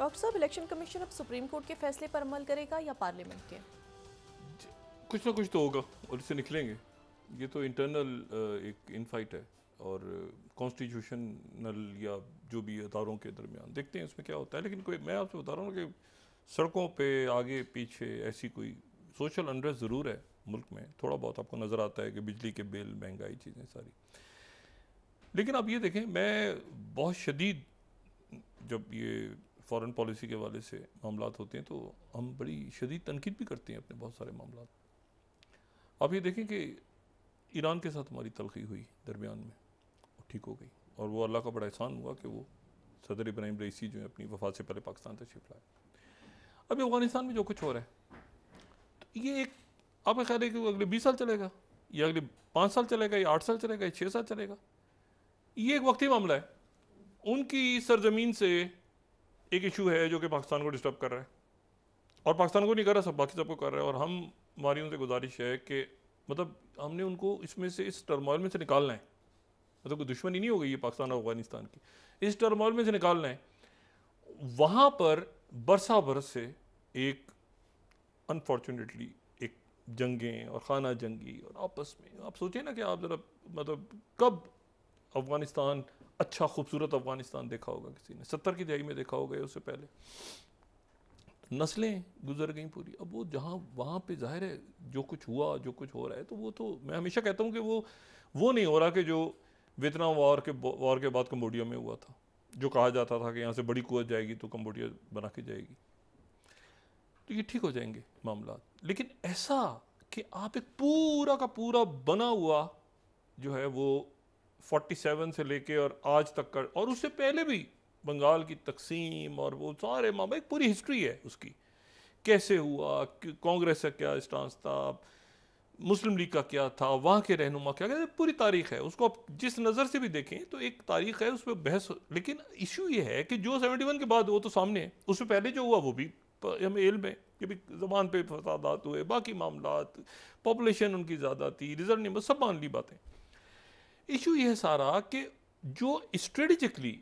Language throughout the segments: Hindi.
डॉक्टर साहब, इलेक्शन कमीशन अब सुप्रीम कोर्ट के फैसले पर अमल करेगा या पार्लियामेंट के? कुछ ना कुछ तो होगा और इससे निकलेंगे। ये तो इंटरनल एक इनफाइट है और कॉन्स्टिट्यूशनल या जो भी अदारों के दरमियान देखते हैं इसमें क्या होता है। लेकिन कोई, मैं आपसे बता रहा हूँ कि सड़कों पे आगे पीछे ऐसी कोई सोशल अनरेस्ट ज़रूर है मुल्क में, थोड़ा बहुत आपको नज़र आता है कि बिजली के बिल, महंगाई, चीज़ें सारी। लेकिन आप ये देखें, मैं बहुत शदीद, जब ये फॉरेन पॉलिसी के हवाले से मामला होते हैं तो हम बड़ी शदीद तनकीद भी करते हैं अपने बहुत सारे मामला। आप ये देखें कि ईरान के साथ हमारी तलखी हुई दरमियान में, ठीक हो गई, और वो अल्लाह का बड़ा एहसान हुआ कि वो सदर इब्राहिम रईसी जो है अपनी वफात से पहले पाकिस्तान तशरीफ लाए। अभी अफगानिस्तान में जो कुछ हो रहा है, तो ये एक, आपका ख्याल है कि अगले 20 साल चलेगा या अगले 5 साल चलेगा या 8 साल चलेगा या 6 साल चलेगा? ये एक वक्ती मामला है। उनकी सरजमीन से एक इशू है जो कि पाकिस्तान को डिस्टर्ब कर रहा है, और पाकिस्तान को नहीं कर रहा, सब बाकी सबको कर रहा है। और हमारी उनसे गुजारिश है कि मतलब हमने उनको इसमें से, इस टर्मोइल में से निकालना है। मतलब कोई दुश्मनी नहीं हो गई है पाकिस्तान और अफगानिस्तान की, इस टर्मोइल में से निकालना है। वहाँ पर बरसा बरस से एक अनफॉर्चुनेटली एक जंगें और खाना जंगी और आपस में, आप सोचें ना कि आप ज़रा, मतलब कब अफगानिस्तान अच्छा खूबसूरत अफगानिस्तान देखा होगा किसी ने? 70 की दहाई में देखा होगा, उससे पहले नस्लें गुजर गई पूरी। अब वो जहाँ वहाँ पे जाहिर है जो कुछ हुआ, जो कुछ हो रहा है, तो वो तो मैं हमेशा कहता हूँ कि वो नहीं हो रहा कि जो वियतनाम वॉर के बाद कम्बोडिया में हुआ था, जो कहा जाता था कि यहाँ से बड़ी कुवत जाएगी तो कम्बोडिया बना के जाएगी। तो ये ठीक हो जाएंगे मामला, लेकिन ऐसा कि आप एक पूरा का पूरा बना हुआ जो है वो 47 से लेके और आज तक का, और उससे पहले भी बंगाल की तकसीम और वो सारे मामले, एक पूरी हिस्ट्री है उसकी, कैसे हुआ, कांग्रेस का क्या स्टांस था, मुस्लिम लीग का क्या था, वहाँ के रहनुमा क्या, पूरी तारीख है। उसको आप जिस नज़र से भी देखें तो एक तारीख है, उस पर बहस। लेकिन इशू ये है कि जो 71 के बाद वो तो सामने है, उससे पहले जो हुआ वो भी हमें इल्म है कि भी ज़बान पे फसादात हुए, बाकी मामला, पॉपुलेशन उनकी ज़्यादा थी, रिजल्ट नहीं, सब मान ली बातें। इशू ये है सारा कि जो strategically,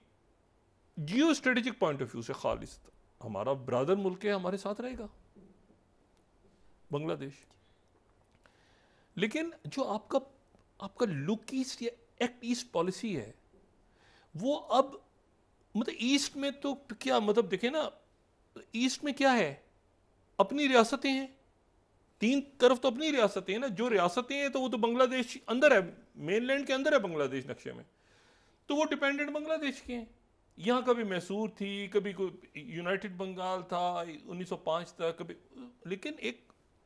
geo strategic point of view से खालिस हमारा ब्रादर मुल्क है, हमारे साथ रहेगा बांग्लादेश। लेकिन जो आपका लुक ईस्ट या एक्ट ईस्ट पॉलिसी है, वो अब मतलब ईस्ट में तो क्या, मतलब देखें ना, ईस्ट में क्या है, अपनी रियासतें हैं, 3 तरफ तो अपनी रियासतें हैं ना। जो रियासतें हैं तो वो तो बांग्लादेश अंदर है, मेनलैंड के अंदर है बांग्लादेश नक्शे में, तो वो डिपेंडेंट बांग्लादेश के हैं। यहाँ कभी मैसूर थी, कभी कोई यूनाइटेड बंगाल था 1905 तक, कभी, लेकिन एक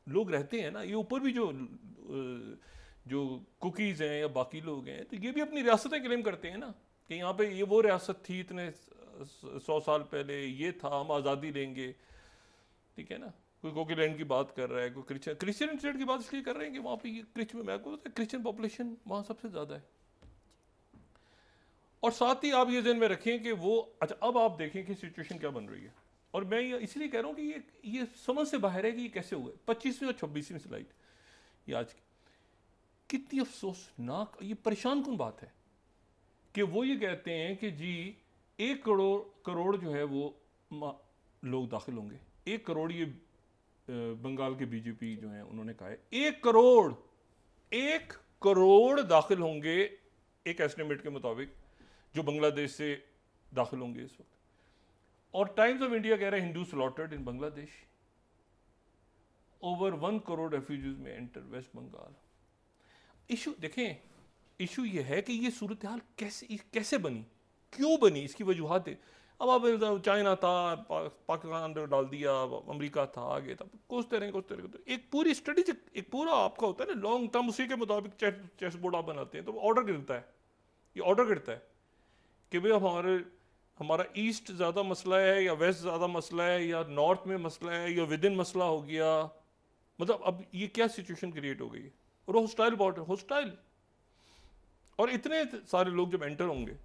लोग रहते हैं ना, ये ऊपर भी जो कुकीज़ हैं या बाकी लोग हैं, तो ये भी अपनी रियासतें क्लेम करते हैं ना कि यहाँ पे ये वो रियासत थी इतने 100 साल पहले, ये था, हम आज़ादी लेंगे, ठीक है ना। कोई कोकीलैंड की बात कर रहा है, कोई क्रिश्चियन स्टेट की बात इसलिए कर रहे हैं कि वहाँ पे क्रिश्चियन पॉपुलेशन वहाँ सबसे ज़्यादा है। और साथ ही आप ये ध्यान में रखें कि वो, अच्छा अब आप देखें कि सिचुएशन क्या बन रही है, और मैं ये इसलिए कह रहा हूँ कि ये समझ से बाहर है कि ये कैसे हुए। 25वीं और 26वीं स्लाइड, ये आज की कितनी अफसोसनाक, ये परेशान कौन बात है कि वो ये कहते हैं कि जी 1 करोड़ जो है वो लोग दाखिल होंगे। 1 करोड़, ये बंगाल के बीजेपी जो है उन्होंने कहा है 1 करोड़ दाखिल होंगे एक एस्टिमेट के मुताबिक, जो बांग्लादेश से दाखिल होंगे इस वक्त। और टाइम्स ऑफ इंडिया कह रहे हैं हिंदू स्लॉटर्ड इन बांग्लादेश, ओवर 1 करोड़ रेफ्यूजीज में एंटर वेस्ट बंगाल। इशू देखें, इशू ये है कि ये सूरत हाल कैसे बनी, क्यों बनी, इसकी वजूहत है। अब आप चाइना था, पाकिस्तान डाल दिया, अमेरिका था, आगे था, कोसते रहे। एक पूरी स्ट्रेटेजिक, एक पूरा आपका होता है ना लॉन्ग टर्म, उसी के मुताबिक चेस बोर्ड आप बनाते हैं, तो ऑर्डर गिरता है। ये ऑर्डर गिरता है कि भाई हमारा ईस्ट ज़्यादा मसला है या वेस्ट ज़्यादा मसला है या नॉर्थ में मसला है या विद इन मसला हो गया। मतलब अब ये क्या सिचुएशन क्रिएट हो गई है, और हॉस्टाइल बॉर्डर, हॉस्टाइल, और इतने सारे लोग जब एंटर होंगे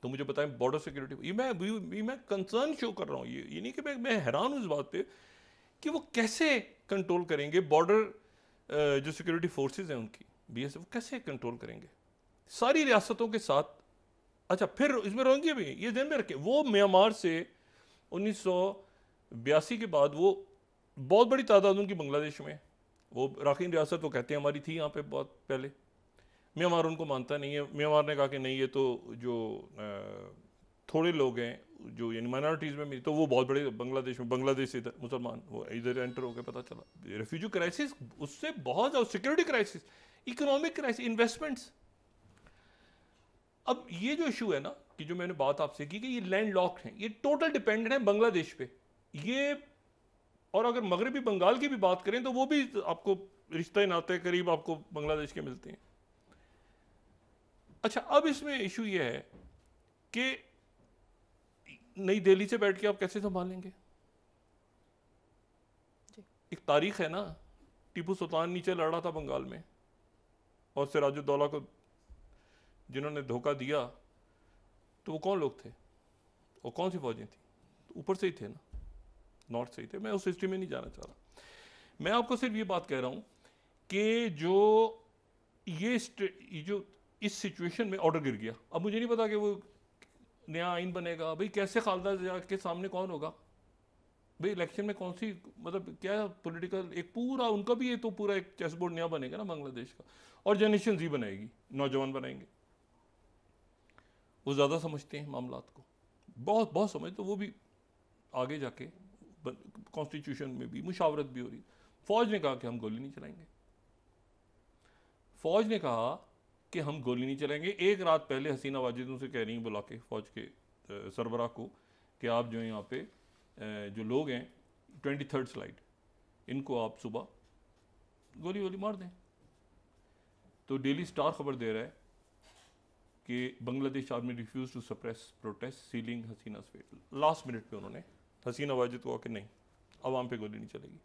तो मुझे बताएं बॉर्डर सिक्योरिटी, ये मैं कंसर्न शो कर रहा हूँ। ये नहीं कि मैं हैरान हूँ इस बात पे कि वो कैसे कंट्रोल करेंगे बॉर्डर, जो सिक्योरिटी फोर्सेज हैं उनकी, BSF, कैसे कंट्रोल करेंगे सारी रियासतों के साथ। अच्छा फिर इसमें रोहिंग्या भी, ये ध्यान में रखें, वो म्यांमार से 1982 के बाद वो बहुत बड़ी तादाद उनकी बांग्लादेश में, वो राखीन रियासत वो कहते हैं हमारी थी यहाँ पे बहुत पहले। म्यांमार उनको मानता नहीं है। म्यांमार ने कहा कि नहीं, ये तो जो थोड़े लोग हैं जो यानी माइनॉरिटीज़ में, तो वो बहुत बड़े बांग्लादेश में, बांग्लादेश से इधर मुसलमान वो इधर एंटर हो गए, पता चला रेफ्यूजी क्राइसिस, उससे बहुत ज़्यादा security crisis, economic crisis, investments. अब ये जो इशू है ना कि जो मैंने बात आपसे की कि ये लैंड लॉक्ड हैं, ये टोटल डिपेंडेंट है बांग्लादेश पे ये। और अगर मगरबी बंगाल की भी बात करें तो वो भी आपको रिश्ते नाते करीब आपको बांग्लादेश के मिलते हैं। अच्छा, अब इसमें इशू ये है कि नई दिल्ली से बैठ के आप कैसे संभालेंगे? एक तारीख है ना, टीपू सुल्तान नीचे लड़ा था बंगाल में और सिराजुद्दौला को जिन्होंने धोखा दिया, तो वो कौन लोग थे, वो कौन सी फौजें थी? तो ऊपर से ही थे ना, नॉर्थ से ही थे। मैं उस हिस्ट्री में नहीं जाना चाह रहा, मैं आपको सिर्फ ये बात कह रहा हूं कि जो इस सिचुएशन में ऑर्डर गिर गया। अब मुझे नहीं पता कि वो नया आइन बनेगा, भाई कैसे खालदा जिया के सामने कौन होगा, भाई इलेक्शन में कौन सी, मतलब क्या पॉलिटिकल एक पूरा उनका भी ये तो पूरा एक चेस बोर्ड नया बनेगा ना बांग्लादेश का, और जनरेशन जी बनाएगी, नौजवान बनाएंगे। वो ज़्यादा समझते हैं मामलात को, बहुत बहुत समझते, तो वो भी आगे जाके कॉन्स्टिट्यूशन में भी मुशावरत भी हो रही। फौज ने कहा कि हम गोली नहीं चलाएंगे, फौज ने कहा कि हम गोली नहीं चलाएंगे। एक रात पहले हसीना वाजिद उनसे कह रही हैं बुला के फौज के सरबराह को कि आप जो है यहाँ पे जो लोग हैं 23rd स्लाइड, इनको आप सुबह गोली वोली मार दें। तो डेली स्टार खबर दे रहा है कि Bangladesh army refuse to suppress protest sealing Hasina fate. Last minute पे उन्होंने हसीना वाजिद को कि नहीं, आवाम पे गोली नहीं चलेगी।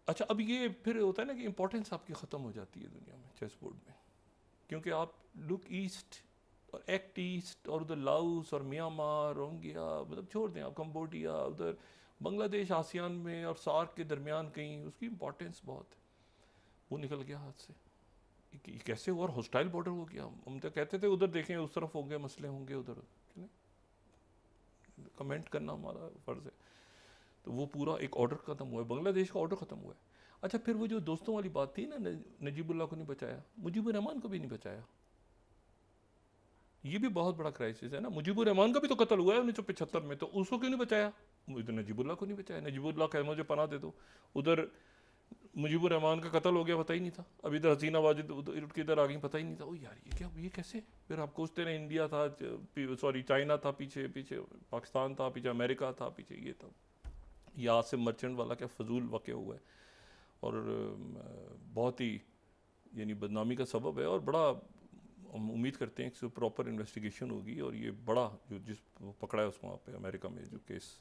अच्छा, अब ये फिर होता है ना कि इंपॉर्टेंस आपकी ख़त्म हो जाती है दुनिया में, चेस बोर्ड में, क्योंकि आप लुक ईस्ट और एक्ट ईस्ट और उधर लाओस और म्यांमार, रोहिंग्या, मतलब छोड़ दें आप, कंबोडिया, उधर बांग्लादेश आसियान में और सार्क के दरमियान कहीं उसकी इंपॉर्टेंस बहुत है, वो निकल गया हाथ से। कैसे हुआ? और हॉस्टाइल बॉर्डर हो गया। हम तो कहते थे उधर देखें उस तरफ होंगे मसले होंगे, उधर कमेंट करना हमारा फ़र्ज़ है। तो वो पूरा एक ऑर्डर ख़त्म हुआ है, बांग्लादेश का ऑर्डर ख़त्म हुआ है। अच्छा, फिर वो जो दोस्तों वाली बात थी ना, नजीबुल्लाह को नहीं बचाया, मुजीबुर रहमान को भी नहीं बचाया। ये भी बहुत बड़ा क्राइसिस है ना। मुजीबुर रहमान का भी तो कत्ल हुआ है 1975 में, तो उसको क्यों नहीं बचाया? नजीबुल्लाह को नहीं बचाया। नजीबुल्लाह कहे मुझे पनाह दे दो, उधर मुजीबुर रहमान का कत्ल हो गया, पता ही नहीं था। अब इधर हसीना वाजिद उठ के इधर आ गई, पता ही नहीं था। ओ यार, ये क्या, ये कैसे? फिर आप सोचते रहे इंडिया था, सॉरी चाइना था पीछे, पीछे पाकिस्तान था, पीछे अमेरिका था, पीछे ये था। ये आसिम मर्चेंट वाला क्या फजूल वाक़या हुआ है और बहुत ही यानी बदनामी का सबब है। और बड़ा हम उम्मीद करते हैं कि प्रॉपर इन्वेस्टिगेशन होगी और ये बड़ा जो जिस पकड़ा है उस वहाँ पे अमेरिका में जो केस,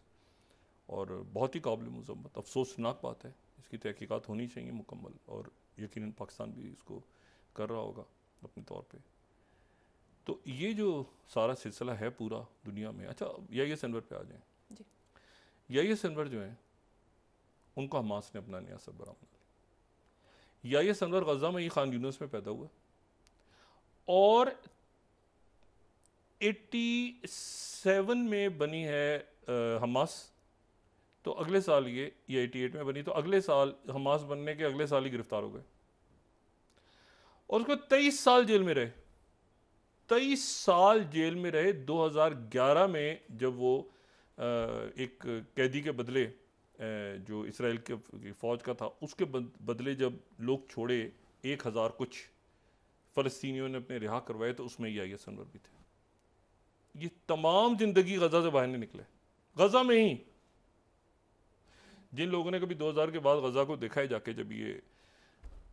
और बहुत ही काबिल मज़म्मत, अफसोसनाक बात है। इसकी तहकीकात होनी चाहिए मुकम्मल, और यकीनन पाकिस्तान भी इसको कर रहा होगा अपने तौर पे। तो ये जो सारा सिलसिला है पूरा दुनिया में। अच्छा, याहिया सिनवर पे आ जाएं। याहिया सिनवर जो है उनको हमास ने अपना नया सरबराह बना लिया। याहिया सिनवर गज़ा में, ये खान यूनिस में पैदा हुआ और 87 में बनी है हमास। तो अगले साल ये 88 में बनी, तो अगले साल हमास बनने के अगले साल ही गिरफ्तार हो गए और उसको 23 साल जेल में रहे। 23 साल जेल में रहे। 2011 में जब वो एक कैदी के बदले जो इसराइल के फ़ौज का था, उसके बदले जब लोग छोड़े 1000 कुछ फ़लस्तीनियों ने अपने रिहा करवाए, तो उसमें याहिया सिनवर भी थे। ये तमाम ज़िंदगी गज़ा से बाहर नहीं निकले, गज़ा में ही। जिन लोगों ने कभी 2000 के बाद गज़ा को देखा है जाके, जब ये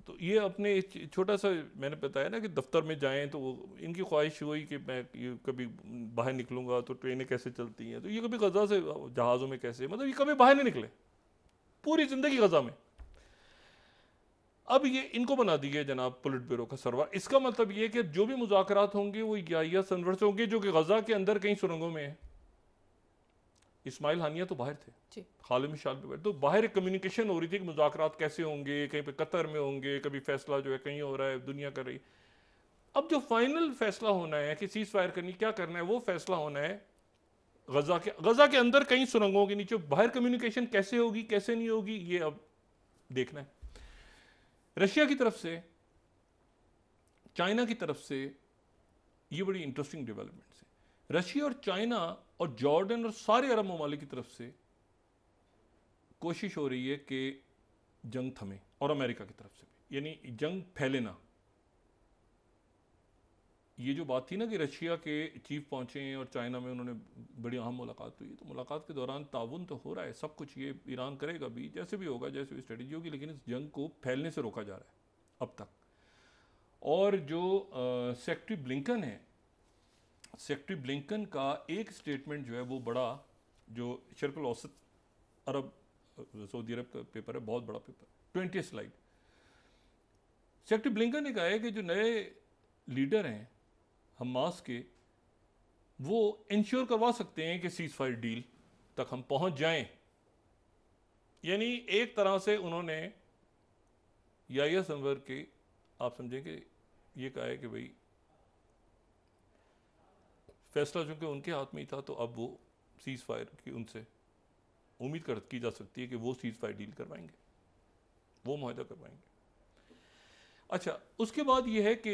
तो ये अपने छोटा सा मैंने बताया ना कि दफ्तर में जाएं तो इनकी ख्वाहिश हुई कि मैं ये कभी बाहर निकलूँगा तो ट्रेनें कैसे चलती हैं, तो ये कभी गज़ा से जहाज़ों में कैसे, मतलब ये कभी बाहर नहीं निकले पूरी ज़िंदगी गज़ा में। अब ये इनको बना दिए जनाब पुलिट ब्यूरो का सरवा। इसका मतलब ये कि जो भी मुज़ाकरात होंगे वो याहिया सिनवर से होंगे, जो कि गज़ा के अंदर कहीं सुरंगों में है। इस्माइल हानिया तो बाहर थे, खालिद मिशाल पे बैठे, तो बाहर एक कम्युनिकेशन हो रही थी कि मुज़ाकरात कैसे होंगे, कहीं पे कतर में होंगे, कभी फैसला जो है कहीं हो रहा है, दुनिया कर रही। अब जो फाइनल फैसला होना है कि सीज़ फायर करनी क्या करना है, वो फैसला होना है गजा के अंदर कई सुरंगों के नीचे, बाहर कम्युनिकेशन कैसे होगी कैसे नहीं होगी ये अब देखना है। रशिया की तरफ से, चाइना की तरफ से ये बड़ी इंटरेस्टिंग डेवलपमेंट्स है। रशिया और चाइना और जॉर्डन और सारे अरब ममालिक की तरफ से कोशिश हो रही है कि जंग थमे, और अमेरिका की तरफ से भी, यानी जंग फैले ना। ये जो बात थी ना कि रशिया के चीफ पहुंचे हैं और चाइना में उन्होंने बड़ी अहम मुलाकात हुई, तो मुलाकात के दौरान ताउन तो हो रहा है सब कुछ, ये ईरान करेगा भी, जैसे भी होगा, जैसे भी स्ट्रेटजी होगी, लेकिन इस जंग को फैलने से रोका जा रहा है अब तक। और जो सेक्रेटरी ब्लिंकन है, सेक्रेटरी ब्लिंकन का एक स्टेटमेंट जो है वो बड़ा, जो शर्क़ुल औसत अरब, सऊदी अरब का पेपर है, बहुत बड़ा पेपर, 20 स्लाइड। सेक्रेटरी ब्लिंकन ने कहा है कि जो नए लीडर हैं हमास के, वो इंश्योर करवा सकते हैं कि सीज फायर डील तक हम पहुंच जाएं। यानी एक तरह से उन्होंने याह्या सिंवार के, आप समझें कि ये कहा है कि भाई फैसला चूंकि उनके हाथ में ही था, तो अब वो सीज फायर की उनसे उम्मीद की जा सकती है कि वो सीज फायर डील करवाएंगे, वो मुआहदा करवाएंगे। अच्छा, उसके बाद ये है कि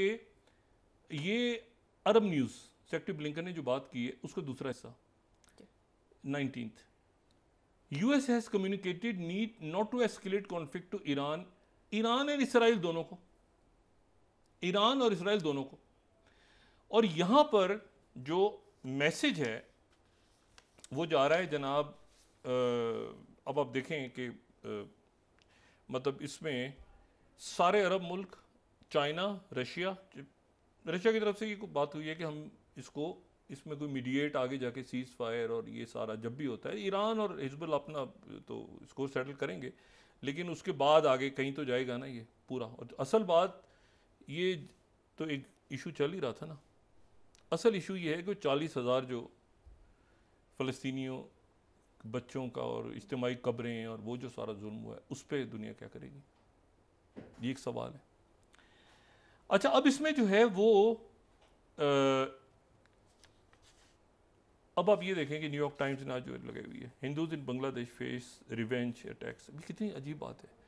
ये अरब न्यूज़, सेक्रेटरी ब्लिंकन ने जो बात की है उसका दूसरा हिस्सा 19th, US has communicated need not to escalate conflict to Iran, Iran और इसराइल दोनों को, ईरान और इसराइल दोनों को। और यहां पर जो मैसेज है वो जा रहा है जनाब, अब आप देखें कि मतलब इसमें सारे अरब मुल्क, चाइना, रशिया की तरफ से ये बात हुई है कि हम इसमें कोई मीडिएट आगे जाके सीज फायर और ये सारा जब भी होता है, ईरान और हिजबुल अपना तो इसको सेटल करेंगे, लेकिन उसके बाद आगे कहीं तो जाएगा ना ये पूरा। और असल बात ये तो एक इशू चल ही रहा था ना, असल इशू ये है कि 40,000 जो फ़लस्तीनियों बच्चों का और इज्तिमाई कब्रें और वो जो सारा जुल्म हुआ है, उस पर दुनिया क्या करेगी, ये एक सवाल है। अच्छा, अब इसमें जो है वो अब आप ये देखें कि न्यूयॉर्क टाइम्स ने आज जो लगाई हुई है, हिंदूज इन बांग्लादेश फेस रिवेंज अटैक्स। कितनी अजीब बात है,